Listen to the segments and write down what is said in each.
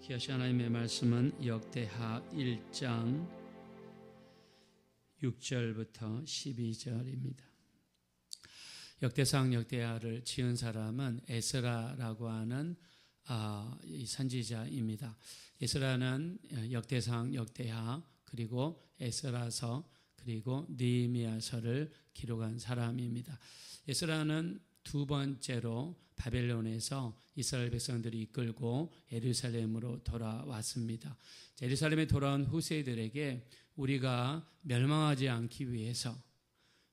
귀하신 하나님의 말씀은 역대하 1장 6절부터 12절입니다. 역대상 역대하를 지은 사람은 에스라라고 하는 이 선지자입니다. 에스라는 역대상 역대하 그리고 에스라서 그리고 느헤미야서를 기록한 사람입니다. 에스라는 두 번째로 바벨론에서 이스라엘 백성들이 이끌고 예루살렘으로 돌아왔습니다. 예루살렘에 돌아온 후세들에게 우리가 멸망하지 않기 위해서,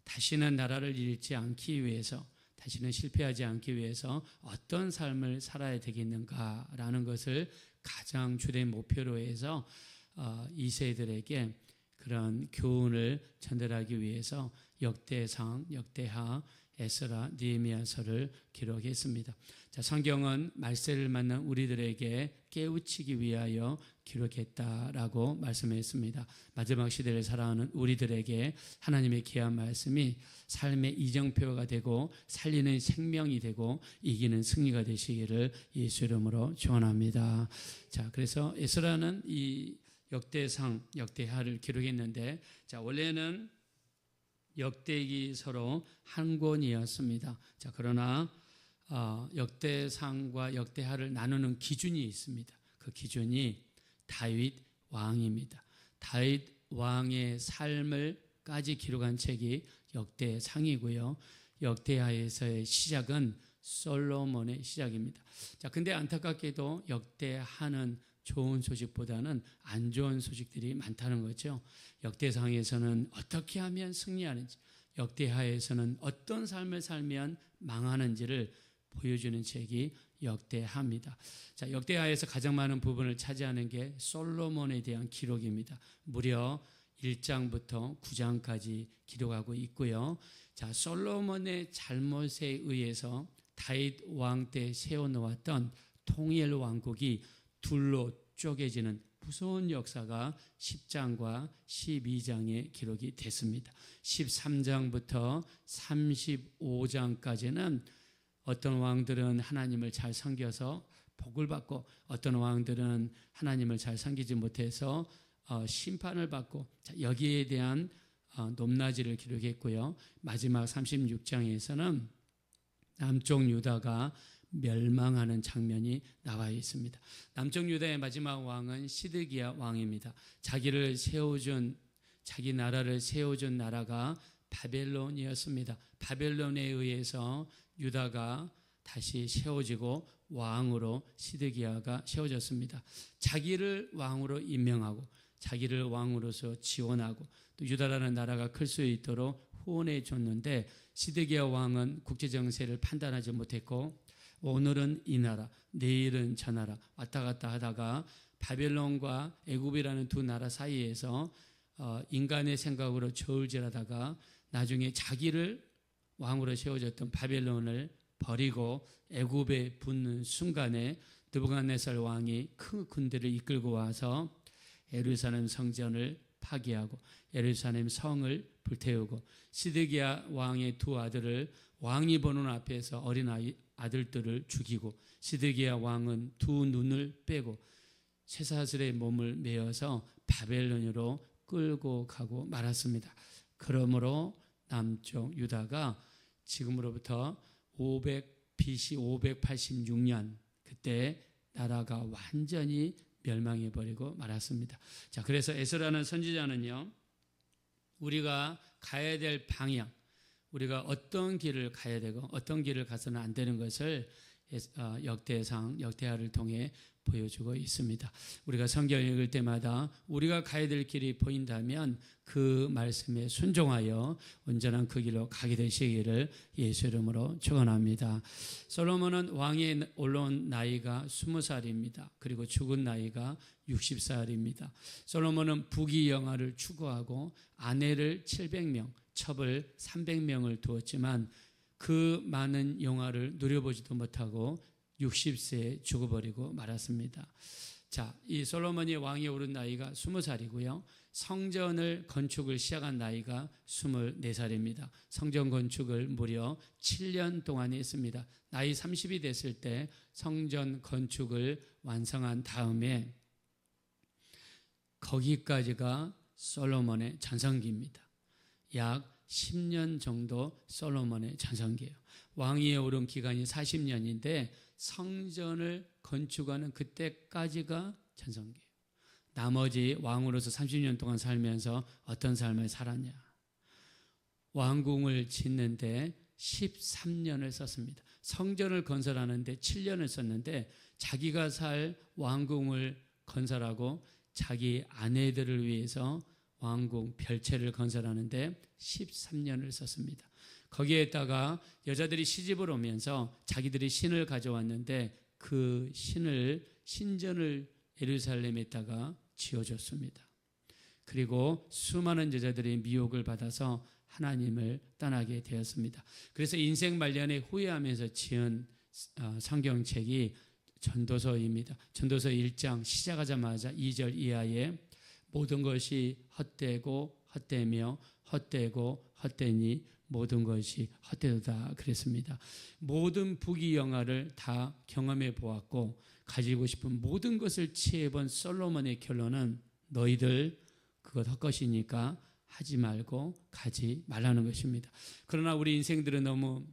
다시는 나라를 잃지 않기 위해서, 다시는 실패하지 않기 위해서 어떤 삶을 살아야 되겠는가라는 것을 가장 주된 목표로 해서 이 세들에게 그런 교훈을 전달하기 위해서 역대상, 역대하, 에스라, 느헤미야서를 기록했습니다. 자, 성경은 말세를 만난 우리들에게 깨우치기 위하여 기록했다라고 말씀했습니다. 마지막 시대를 살아가는 우리들에게 하나님의 귀한 말씀이 삶의 이정표가 되고 살리는 생명이 되고 이기는 승리가 되시기를 예수 이름으로 축원합니다. 자, 그래서 에스라는 이 역대상, 역대하를 기록했는데, 자, 원래는 역대기서로 한 권이었습니다. 자, 그러나 역대상과 역대하를 나누는 기준이 있습니다. 그 기준이 다윗 왕입니다. 다윗 왕의 삶을까지 기록한 책이 역대상이고요. 역대하에서의 시작은 솔로몬의 시작입니다. 자, 근데 안타깝게도 역대하는 좋은 소식보다는 안 좋은 소식들이 많다는 거죠. 역대상에서는 어떻게 하면 승리하는지, 역대하에서는 어떤 삶을 살면 망하는지를 보여주는 책이 역대하입니다. 자, 역대하에서 가장 많은 부분을 차지하는 게 솔로몬에 대한 기록입니다. 무려 1장부터 9장까지 기록하고 있고요. 자, 솔로몬의 잘못에 의해서 다윗 왕 때 세워놓았던 통일 왕국이 둘로 쪼개지는 무서운 역사가 10장과 12장에 기록이 됐습니다. 13장부터 35장까지는 어떤 왕들은 하나님을 잘 섬겨서 복을 받고 어떤 왕들은 하나님을 잘 섬기지 못해서 심판을 받고, 여기에 대한 높낮이를 기록했고요. 마지막 36장에서는 남쪽 유다가 멸망하는 장면이 나와 있습니다. 남쪽 유다의 마지막 왕은 시드기야 왕입니다. 자기 나라를 세워준 나라가 바벨론이었습니다. 바벨론에 의해서 유다가 다시 세워지고 왕으로 시드기야가 세워졌습니다. 자기를 왕으로 임명하고 자기를 왕으로서 지원하고 또 유다라는 나라가 클 수 있도록 후원해 줬는데, 시드기야 왕은 국제정세를 판단하지 못했고 오늘은 이 나라, 내일은 저 나라 왔다 갔다 하다가 바벨론과 애굽이라는 두 나라 사이에서 인간의 생각으로 저울질하다가 나중에 자기를 왕으로 세워졌던 바벨론을 버리고 애굽에 붙는 순간에 느부갓네살 왕이 큰 군대를 이끌고 와서 예루살렘 성전을 파괴하고 예루살렘 성을 불태우고 시드기야 왕의 두 아들을 왕이 보는 앞에서 어린 아들들을 죽이고, 시드기야 왕은 두 눈을 빼고 쇠사슬의 몸을 메어서 바벨론으로 끌고 가고 말았습니다. 그러므로 남쪽 유다가 지금으로부터 BC 586년 그때 나라가 완전히 멸망해버리고 말았습니다. 자, 그래서 에스라는 선지자는요, 우리가 가야 될 방향, 우리가 어떤 길을 가야 되고 어떤 길을 가서는 안 되는 것을 역대상, 역대하를 통해 보여주고 있습니다. 우리가 성경을 읽을 때마다 우리가 가야 될 길이 보인다면 그 말씀에 순종하여 온전한 그 길로 가게 되시기를 예수 이름으로 축원합니다. 솔로몬은 왕에 올라온 나이가 20살입니다. 그리고 죽은 나이가 60살입니다. 솔로몬은 부귀영화를 추구하고 아내를 700명, 첩을 300명을 두었지만 그 많은 영화를 누려보지도 못하고 60세에 죽어버리고 말았습니다. 자, 이 솔로몬이 왕이 오른 나이가 20살이고요. 성전을 건축을 시작한 나이가 24살입니다. 성전 건축을 무려 7년 동안 했습니다. 나이 30이 됐을 때 성전 건축을 완성한 다음에 거기까지가 솔로몬의 전성기입니다. 약 10년 정도 솔로몬의 전성기예요. 왕위에 오른 기간이 40년인데 성전을 건축하는 그때까지가 전성기예요. 나머지 왕으로서 30년 동안 살면서 어떤 삶을 살았냐? 왕궁을 짓는데 13년을 썼습니다. 성전을 건설하는데 7년을 썼는데 자기가 살 왕궁을 건설하고 자기 아내들을 위해서 왕궁 별채를 건설하는데 13년을 썼습니다. 거기에다가 여자들이 시집을 오면서 자기들이 신을 가져왔는데 그 신전을 예루살렘에다가 지어줬습니다. 그리고 수많은 여자들의 미혹을 받아서 하나님을 떠나게 되었습니다. 그래서 인생 말년에 후회하면서 지은 성경책이 전도서입니다. 전도서 1장 시작하자마자 2절 이하에 모든 것이 헛되고 헛되며 헛되고 헛되니 모든 것이 헛되도다 그랬습니다. 모든 부귀영화를 다 경험해 보았고 가지고 싶은 모든 것을 취해본 솔로몬의 결론은 너희들 그것 헛것이니까 하지 말고 가지 말라는 것입니다. 그러나 우리 인생들은 너무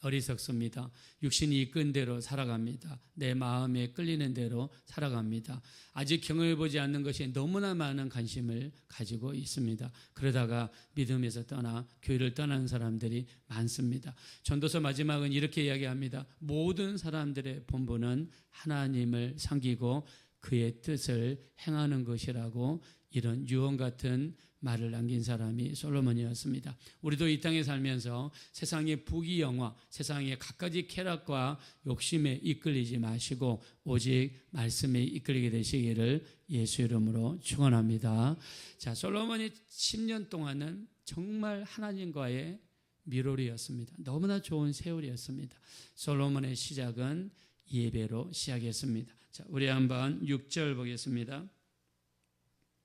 어리석습니다. 육신이 이끈 대로 살아갑니다. 내 마음에 끌리는 대로 살아갑니다. 아직 경험해보지 않는 것에 너무나 많은 관심을 가지고 있습니다. 그러다가 믿음에서 떠나 교회를 떠나는 사람들이 많습니다. 전도서 마지막은 이렇게 이야기합니다. 모든 사람들의 본분은 하나님을 섬기고 그의 뜻을 행하는 것이라고 이런 유언 같은 말을 남긴 사람이 솔로몬이었습니다. 우리도 이 땅에 살면서 세상의 부귀영화, 세상의 갖가지 쾌락과 욕심에 이끌리지 마시고 오직 말씀에 이끌리게 되시기를 예수 이름으로 축원합니다. 자, 솔로몬이 10년 동안은 정말 하나님과의 미로리였습니다. 너무나 좋은 세월이었습니다. 솔로몬의 시작은 예배로 시작했습니다. 자, 우리 한번 6절 보겠습니다.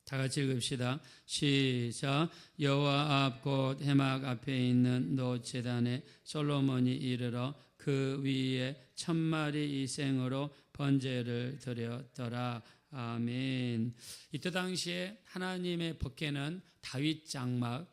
다 같이 읽읍시다. 시작. 여호와 앞 곧 해막 앞에 있는 노제단에 솔로몬이 이르러 그 위에 1000마리 이생으로 번제를 드렸더라. 아멘. 이때 당시에 하나님의 법궤는 다윗 장막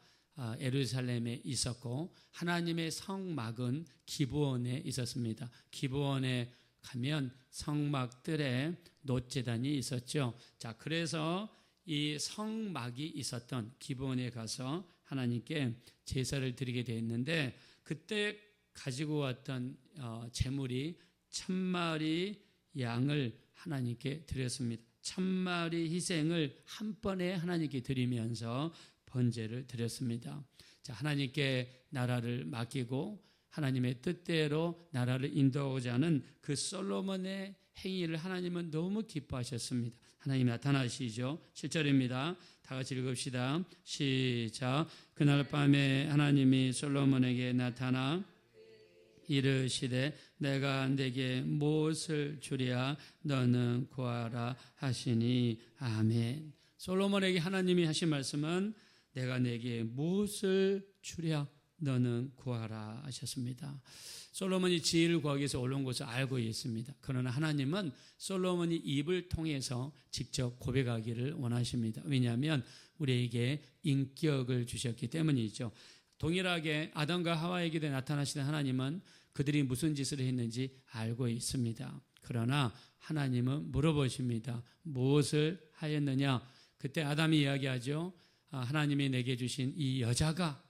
예루살렘에 있었고 하나님의 성막은 기브온에 있었습니다. 기브온에 가면 성막들에 노제단이 있었죠. 자, 그래서 이 성막이 있었던 기브온에 가서 하나님께 제사를 드리게 되었는데 그때 가지고 왔던 제물이 1000마리 양을 하나님께 드렸습니다. 1000마리 희생을 한 번에 하나님께 드리면서 번제를 드렸습니다. 자, 하나님께 나라를 맡기고 하나님의 뜻대로 나라를 인도하고자 하는 그 솔로몬의 행위를 하나님은 너무 기뻐하셨습니다. 하나님 나타나시죠. 7절입니다. 다 같이 읽읍시다. 시작. 그날 밤에 하나님이 솔로몬에게 나타나 이르시되 내가 네게 무엇을 주랴 너는 구하라 하시니 아멘. 솔로몬에게 하나님이 하신 말씀은 내가 네게 무엇을 주랴 너는 구하라 하셨습니다. 솔로몬이 지혜를 구하기 위해서 올라온 것을 알고 있습니다. 그러나 하나님은 솔로몬이 입을 통해서 직접 고백하기를 원하십니다. 왜냐하면 우리에게 인격을 주셨기 때문이죠. 동일하게 아담과 하와에게도 나타나시는 하나님은 그들이 무슨 짓을 했는지 알고 있습니다. 그러나 하나님은 물어보십니다. 무엇을 하였느냐? 그때 아담이 이야기하죠. 하나님이 내게 주신 이 여자가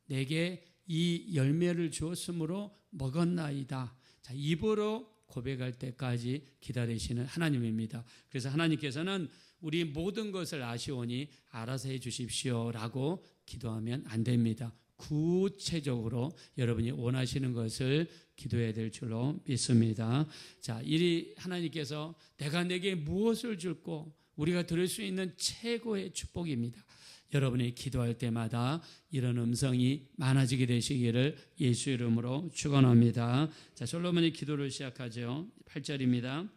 내게 이 열매를 주었으므로 먹었나이다. 자, 입으로 고백할 때까지 기다리시는 하나님입니다. 그래서 하나님께서는 우리 모든 것을 아시오니 알아서 해 주십시오라고 기도하면 안 됩니다. 구체적으로 여러분이 원하시는 것을 기도해야 될 줄로 믿습니다. 자, 이리 하나님께서 내가 내게 무엇을 줄고 우리가 들을 수 있는 최고의 축복입니다. 여러분이 기도할 때마다 이런 음성이 많아지게 되시기를 예수 이름으로 축원합니다. 자, 솔로몬이 기도를 시작하죠. 8절입니다.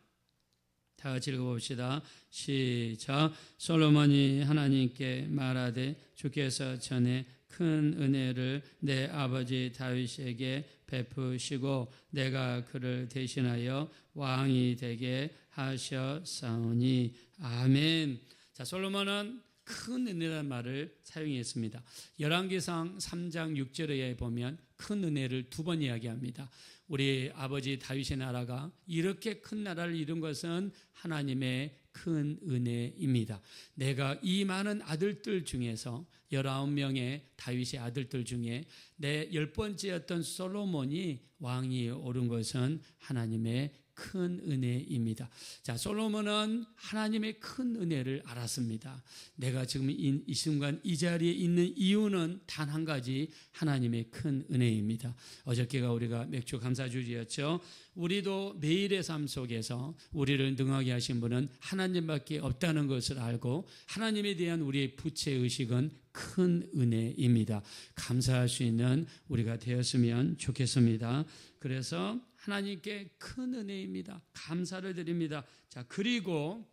다 같이 읽어봅시다. 시작. 솔로몬이 하나님께 말하되 주께서 전에 큰 은혜를 내 아버지 다윗에게 베푸시고 내가 그를 대신하여 왕이 되게 하셨사오니 아멘. 자, 솔로몬은 큰 은혜라는 말을 사용했습니다. 열왕기상 3장 6절에 보면 큰 은혜를 두 번 이야기합니다. 우리 아버지 다윗의 나라가 이렇게 큰 나라를 이룬 것은 하나님의 큰 은혜입니다. 내가 이 많은 아들들 중에서 19명의 다윗의 아들들 중에 내 10번째였던 솔로몬이 왕이 오른 것은 하나님의 큰 은혜입니다. 자, 솔로몬은 하나님의 큰 은혜를 알았습니다. 내가 지금 이 순간 이 자리에 있는 이유는 단 한 가지, 하나님의 큰 은혜입니다. 어저께가 우리가 맥주 감사주일이었죠. 우리도 매일의 삶 속에서 우리를 능하게 하신 분은 하나님밖에 없다는 것을 알고 하나님에 대한 우리의 부채의식은 큰 은혜입니다. 감사할 수 있는 우리가 되었으면 좋겠습니다. 그래서 하나님께 큰 은혜입니다. 감사를 드립니다. 자, 그리고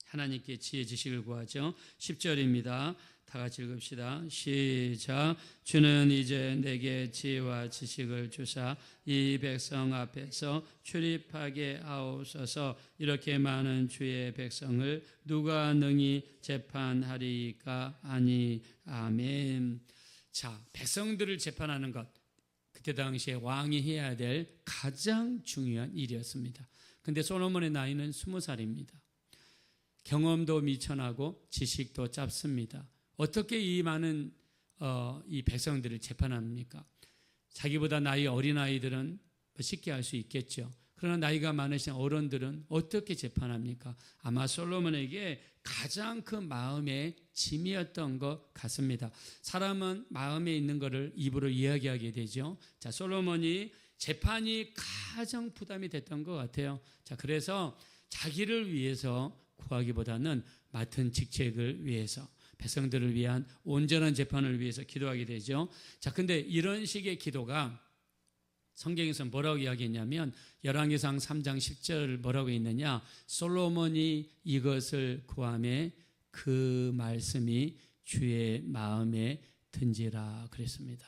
하나님께 지혜 지식을 구하죠. 10절입니다. 다 같이 읽읍시다. 시작. 주는 이제 내게 지혜와 지식을 주사 이 백성 앞에서 출입하게 하옵소서. 이렇게 많은 주의 백성을 누가 능히 재판하리까 하니 아멘. 자, 백성들을 재판하는 것, 그때 당시에 왕이 해야 될 가장 중요한 일이었습니다. 그런데 솔로몬의 나이는 20살입니다. 경험도 미천하고 지식도 짧습니다. 어떻게 이 많은 이 백성들을 재판합니까? 자기보다 나이 어린 아이들은 쉽게 할 수 있겠죠. 그러나 나이가 많으신 어른들은 어떻게 재판합니까? 아마 솔로몬에게 가장 큰 마음의 짐이었던 것 같습니다. 사람은 마음에 있는 것을 입으로 이야기하게 되죠. 자, 솔로몬이 재판이 가장 부담이 됐던 것 같아요. 자, 그래서 자기를 위해서 구하기보다는 맡은 직책을 위해서, 백성들을 위한 온전한 재판을 위해서 기도하게 되죠. 자, 근데 이런 식의 기도가 성경에서 뭐라고 이야기했냐면 열왕기상 3장 10절 뭐라고 있느냐, 솔로몬이 이것을 구하매 그 말씀이 주의 마음에 든지라 그랬습니다.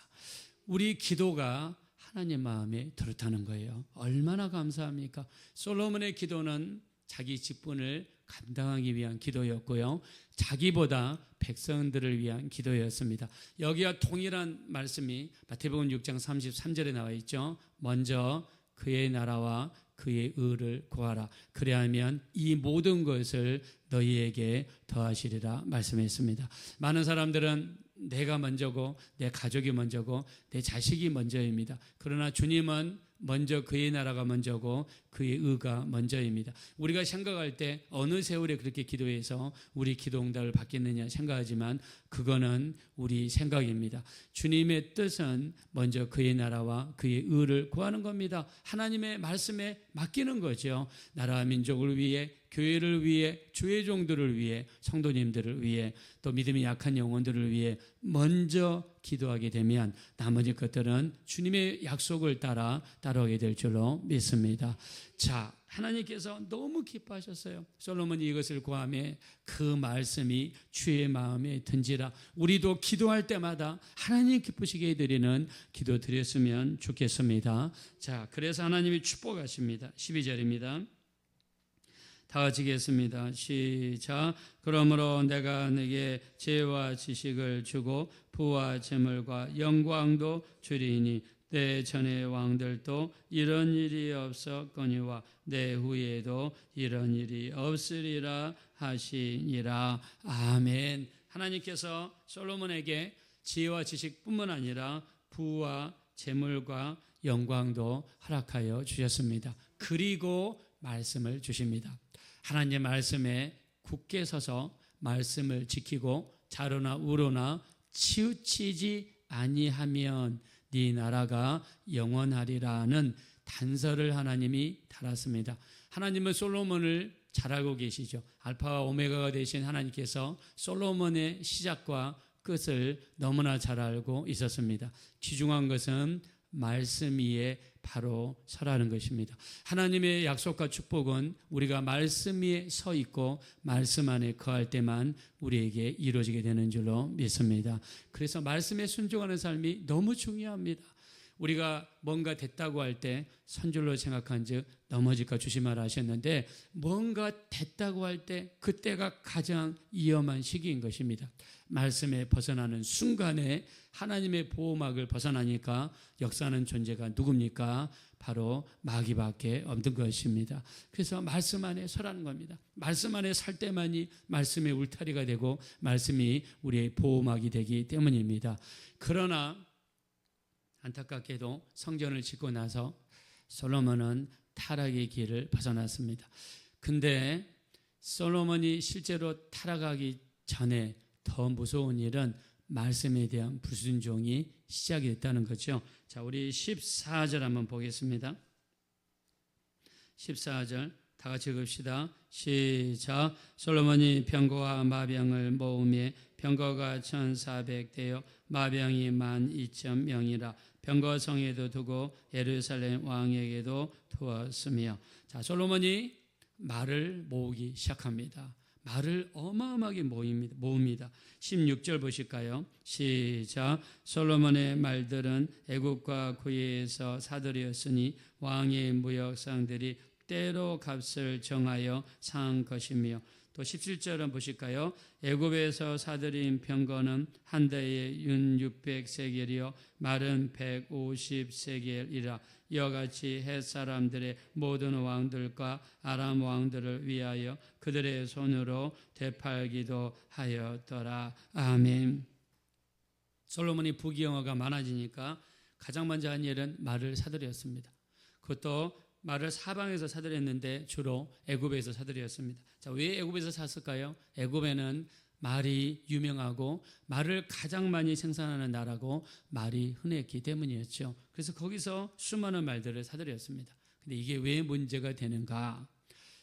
우리 기도가 하나님 마음에 들었다는 거예요. 얼마나 감사합니까? 솔로몬의 기도는 자기 직분을 감당하기 위한 기도였고요, 자기보다 백성들을 위한 기도였습니다. 여기와 동일한 말씀이 마태복음 6장 33절에 나와 있죠. 먼저 그의 나라와 그의 의를 구하라. 그리하면 이 모든 것을 너희에게 더하시리라 말씀했습니다. 많은 사람들은 내가 먼저고 내 가족이 먼저고 내 자식이 먼저입니다. 그러나 주님은 먼저 그의 나라가 먼저고 그의 의가 먼저입니다. 우리가 생각할 때 어느 세월에 그렇게 기도해서 우리 기도 응답을 받겠느냐 생각하지만 그거는 우리 생각입니다. 주님의 뜻은 먼저 그의 나라와 그의 의를 구하는 겁니다. 하나님의 말씀에 맡기는 거죠. 나라와 민족을 위해, 교회를 위해, 주의 종들을 위해, 성도님들을 위해, 또 믿음이 약한 영혼들을 위해 먼저 기도하게 되면 나머지 것들은 주님의 약속을 따라오게 될 줄로 믿습니다. 자, 하나님께서 너무 기뻐하셨어요. 솔로몬이 이것을 구하며 그 말씀이 주의 마음에 든지라. 우리도 기도할 때마다 하나님 기쁘시게 해드리는 기도 드렸으면 좋겠습니다. 자, 그래서 하나님이 축복하십니다. 12절입니다. 다 같이 읽겠습니다. 시작. 그러므로 내가 네게 지혜와 지식을 주고 부와 재물과 영광도 주리니 내 전의 왕들도 이런 일이 없었거니와 내 후에도 이런 일이 없으리라 하시니라. 아멘. 하나님께서 솔로몬에게 지혜와 지식뿐만 아니라 부와 재물과 영광도 허락하여 주셨습니다. 그리고 말씀을 주십니다. 하나님의 말씀에 굳게 서서 말씀을 지키고 좌로나 우로나 치우치지 아니하면 네 나라가 영원하리라는 단서를 하나님이 달았습니다. 하나님은 솔로몬을 잘 알고 계시죠. 알파와 오메가가 되신 하나님께서 솔로몬의 시작과 끝을 너무나 잘 알고 있었습니다. 귀중한 것은 말씀 위에 바로 서라는 것입니다. 하나님의 약속과 축복은 우리가 말씀 위에 서 있고 말씀 안에 거할 때만 우리에게 이루어지게 되는 줄로 믿습니다. 그래서 말씀에 순종하는 삶이 너무 중요합니다. 우리가 뭔가 됐다고 할 때 선줄로 생각한 즉 넘어질까 조심하라 하셨는데, 뭔가 됐다고 할 때 그때가 가장 위험한 시기인 것입니다. 말씀에 벗어나는 순간에 하나님의 보호막을 벗어나니까 역사하는 존재가 누굽니까? 바로 마귀밖에 없는 것입니다. 그래서 말씀 안에 서라는 겁니다. 말씀 안에 설 때만이 말씀의 울타리가 되고 말씀이 우리의 보호막이 되기 때문입니다. 그러나 안타깝게도 성전을 짓고 나서 솔로몬은 타락의 길을 벗어났습니다. 근데 솔로몬이 실제로 타락하기 전에 더 무서운 일은 말씀에 대한 불순종이 시작이 됐다는 거죠. 자, 우리 14절 한번 보겠습니다. 14절 다 같이 읽읍시다. 시작. 솔로몬이 병거와 마병을 모으매 병거가 1,400대요 마병이 12,000명이라 병거성에도 두고 예루살렘 왕에게도 두었으며. 자, 솔로몬이 말을 모으기 시작합니다. 말을 어마어마하게 모읍니다. 16절 보실까요? 시작. 솔로몬의 말들은 애국과 구예에서 사들이었으니 왕의 무역상들이 때로 값을 정하여 산 것이며. 또 17절은 보실까요? 애굽에서 사들인 병거는 한 대에 윤 600세겔이요 말은 150세겔이라. 이와 같이 헷 사람들의 모든 왕들과 아람 왕들을 위하여 그들의 손으로 되팔기도 하였더라. 아멘. 솔로몬이 부귀영화가 많아지니까 가장 먼저 한 일은 말을 사들였습니다. 그것도 말을 사방에서 사들였는데 주로 애굽에서 사들였습니다. 자, 왜 애굽에서 샀을까요? 애굽에는 말이 유명하고 말을 가장 많이 생산하는 나라고 말이 흔했기 때문이었죠. 그래서 거기서 수많은 말들을 사들였습니다. 근데 이게 왜 문제가 되는가?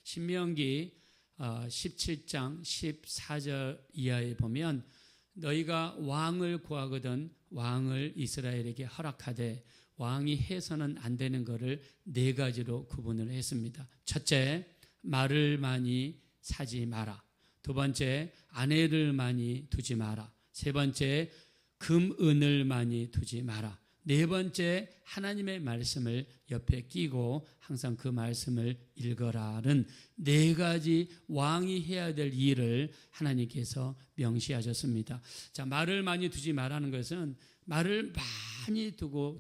신명기 17장 14절 이하에 보면 너희가 왕을 구하거든 왕을 이스라엘에게 허락하되 왕이 해서는 안 되는 것을 4가지로 구분을 했습니다. 첫째, 말을 많이 사지 마라. 두 번째, 아내를 많이 두지 마라. 세 번째, 금, 은을 많이 두지 마라. 네 번째, 하나님의 말씀을 옆에 끼고 항상 그 말씀을 읽어라는 4가지 왕이 해야 될 일을 하나님께서 명시하셨습니다. 자, 말을 많이 두지 말라는 것은 말을 많이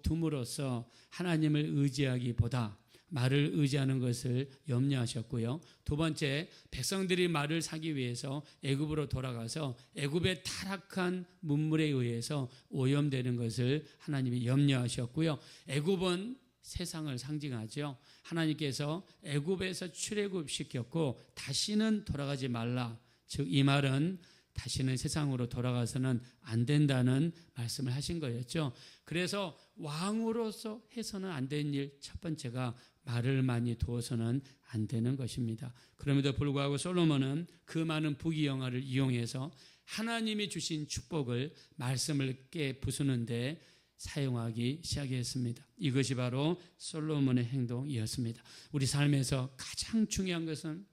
둠으로써 하나님을 의지하기보다 말을 의지하는 것을 염려하셨고요. 두 번째, 백성들이 말을 사기 위해서 애굽으로 돌아가서 애굽의 타락한 문물에 의해서 오염되는 것을 하나님이 염려하셨고요. 애굽은 세상을 상징하죠. 하나님께서 애굽에서 출애굽시켰고 다시는 돌아가지 말라. 즉 이 말은 다시는 세상으로 돌아가서는 안 된다는 말씀을 하신 거였죠. 그래서 왕으로서 해서는 안 되는 일 첫 번째가 말을 많이 두어서는 안 되는 것입니다. 그럼에도 불구하고 솔로몬은 그 많은 부귀영화를 이용해서 하나님이 주신 축복을 말씀을 깨부수는데 사용하기 시작했습니다. 이것이 바로 솔로몬의 행동이었습니다. 우리 삶에서 가장 중요한 것은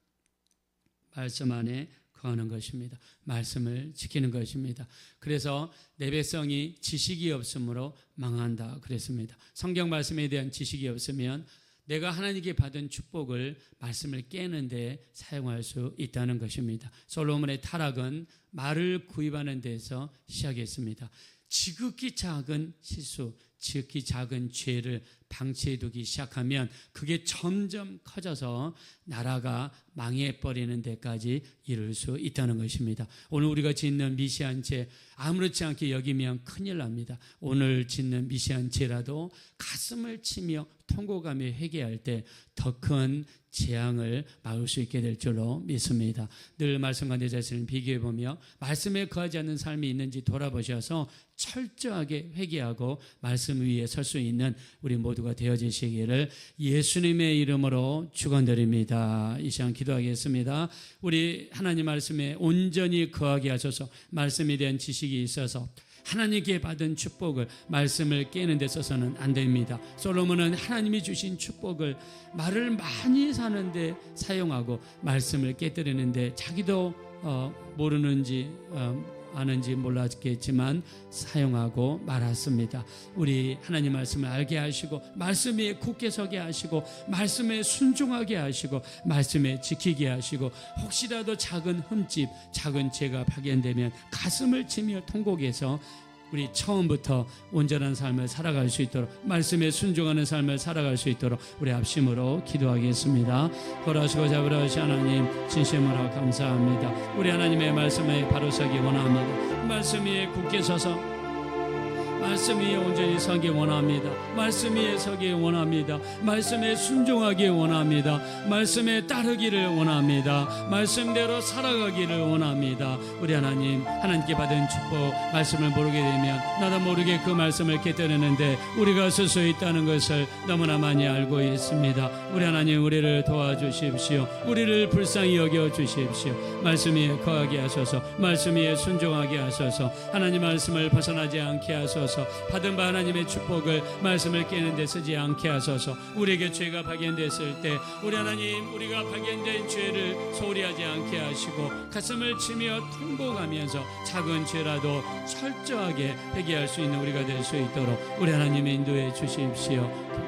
말씀 안에 거하는 것입니다. 말씀을 지키는 것입니다. 그래서 내 백성이 지식이 없으므로 망한다 그랬습니다. 성경 말씀에 대한 지식이 없으면 내가 하나님께 받은 축복을 말씀을 깨는데 사용할 수 있다는 것입니다. 솔로몬의 타락은 말을 구입하는 데서 시작했습니다. 지극히 작은 실수, 지극히 작은 죄를 방치해두기 시작하면 그게 점점 커져서 나라가 망해버리는 데까지 이룰 수 있다는 것입니다. 오늘 우리가 짓는 미시한 죄 아무렇지 않게 여기면 큰일 납니다. 오늘 짓는 미시한 죄라도 가슴을 치며 통곡하며 회개할 때 더 큰 재앙을 막을 수 있게 될 줄로 믿습니다. 늘 말씀과 내 자신을 비교해보며 말씀에 거하지 않는 삶이 있는지 돌아보셔서 철저하게 회개하고 말씀 위에 설 수 있는 우리 모두가 되어지시기를 예수님의 이름으로 축원드립니다. 이 시간 기도하겠습니다. 우리 하나님 말씀에 온전히 거하게 하셔서 말씀에 대한 지식이 있어서 하나님께 받은 축복을 말씀을 깨는 데 써서는 안 됩니다. 솔로몬은 하나님이 주신 축복을 말을 많이 사는데 사용하고 말씀을 깨뜨리는데 자기도 모르는지 아는지 몰랐겠지만 사용하고 말았습니다. 우리 하나님 말씀을 알게 하시고 말씀에 굳게 서게 하시고 말씀에 순종하게 하시고 말씀에 지키게 하시고 혹시라도 작은 흠집 작은 죄가 발견되면 가슴을 치며 통곡해서 우리 처음부터 온전한 삶을 살아갈 수 있도록 말씀에 순종하는 삶을 살아갈 수 있도록 우리 합심으로 기도하겠습니다. 걸어시고 잡으러 오신 하나님 진심으로 감사합니다. 우리 하나님의 말씀에 바로 서기 원합니다. 말씀 위에 굳게 서서 말씀 위에 온전히 서기 원합니다. 말씀 위에 서기 원합니다. 말씀에 순종하기 원합니다. 말씀에 따르기를 원합니다. 말씀대로 살아가기를 원합니다. 우리 하나님께 받은 축복 말씀을 모르게 되면 나도 모르게 그 말씀을 깨뜨리는데 우리가 스스로 있다는 것을 너무나 많이 알고 있습니다. 우리 하나님 우리를 도와주십시오. 우리를 불쌍히 여겨주십시오. 말씀 위에 거하게 하소서. 말씀 위에 순종하게 하소서. 하나님 말씀을 벗어나지 않게 하소서. 받은 바 하나님의 축복을 말씀을 깨는 데 쓰지 않게 하소서. 우리에게 죄가 발견됐을 때 우리 하나님 우리가 발견된 죄를 소홀히 하지 않게 하시고 가슴을 치며 통곡하면서 작은 죄라도 철저하게 회개할 수 있는 우리가 될 수 있도록 우리 하나님 인도해 주십시오.